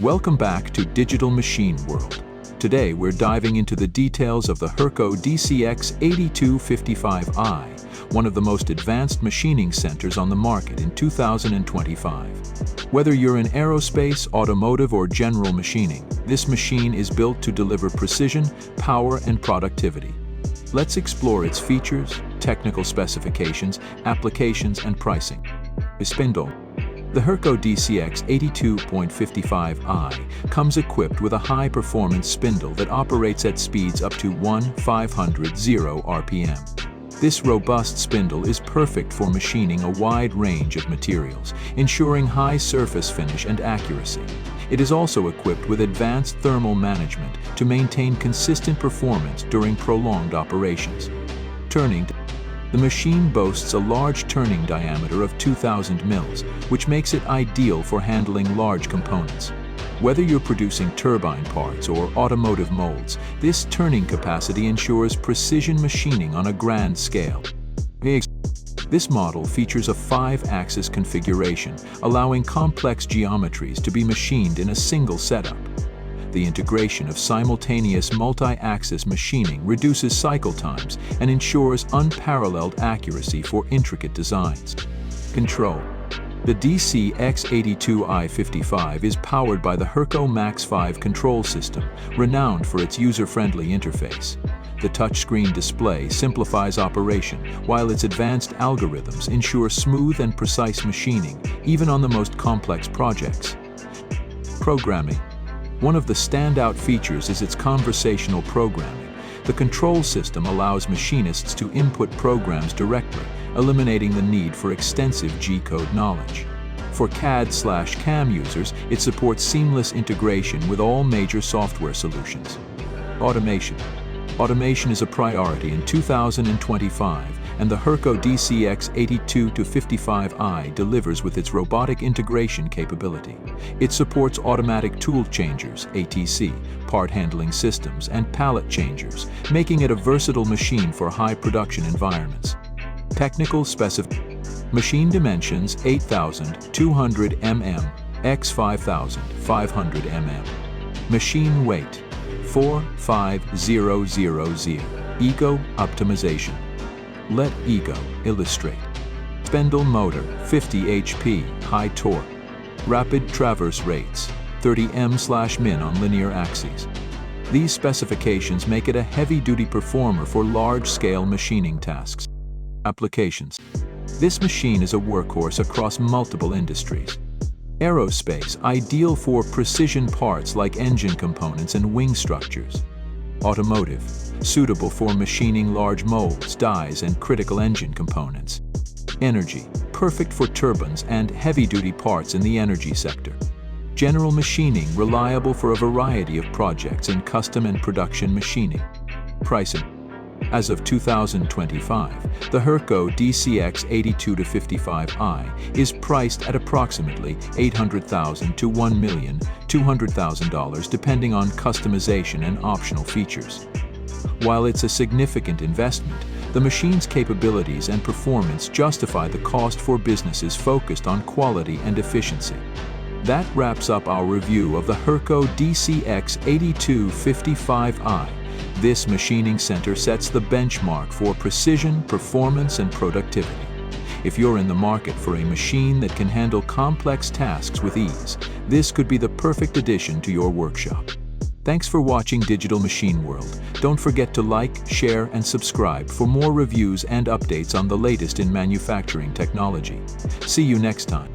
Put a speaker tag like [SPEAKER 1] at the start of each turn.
[SPEAKER 1] Welcome back to Digital Machine World. Today we're diving into the details of the Herco DCX 8255i, one of the most advanced machining centers on the market in 2025. Whether you're in aerospace, automotive, or general machining, this machine is built to deliver precision, power, and productivity. Let's explore its features, technical specifications, applications, and pricing. Spindle. The Herco DCX 8255i comes equipped with a high-performance spindle that operates at speeds up to 1,500 RPM. This robust spindle is perfect for machining a wide range of materials, ensuring high surface finish and accuracy. It is also equipped with advanced thermal management to maintain consistent performance during prolonged operations. The machine boasts a large turning diameter of 2,000 mils, which makes it ideal for handling large components. Whether you're producing turbine parts or automotive molds, this turning capacity ensures precision machining on a grand scale. This model features a 5-axis configuration, allowing complex geometries to be machined in a single setup. The integration of simultaneous multi-axis machining reduces cycle times and ensures unparalleled accuracy for intricate designs. Control. The DCX82i55 is powered by the Herco Max 5 control system, renowned for its user-friendly interface. The touchscreen display simplifies operation, while its advanced algorithms ensure smooth and precise machining, even on the most complex projects. Programming. One of the standout features is its conversational programming. The control system allows machinists to input programs directly, eliminating the need for extensive G-code knowledge. For CAD/CAM users, it supports seamless integration with all major software solutions. Automation. Automation is a priority in 2025, and the Herco DCX 8255i delivers with its robotic integration capability. It supports automatic tool changers, ATC, part handling systems, and pallet changers, making it a versatile machine for high production environments. Technical specifications. Machine dimensions 8,200 mm x 5,500 mm. Machine weight 45000. Ego optimization. Let Ego illustrate. Spindle motor 50 HP, high torque. Rapid traverse rates 30 m/min on linear axes. These specifications make it a heavy-duty performer for large-scale machining tasks. Applications. This machine is a workhorse across multiple industries. Aerospace, ideal for precision parts like engine components and wing structures. Automotive, suitable for machining large molds, dies, and critical engine components. Energy, perfect for turbines and heavy-duty parts in the energy sector. General machining, reliable for a variety of projects in custom and production machining. Pricing. As of 2025, the Herco DCX 8255i is priced at approximately $800,000 to $1,200,000 depending on customization and optional features. While it's a significant investment, the machine's capabilities and performance justify the cost for businesses focused on quality and efficiency. That wraps up our review of the Herco DCX 8255i. This machining center sets the benchmark for precision, performance, and productivity. If you're in the market for a machine that can handle complex tasks with ease, this could be the perfect addition to your workshop. Thanks for watching Digital Machine World. Don't forget to like, share, and subscribe for more reviews and updates on the latest in manufacturing technology. See you next time.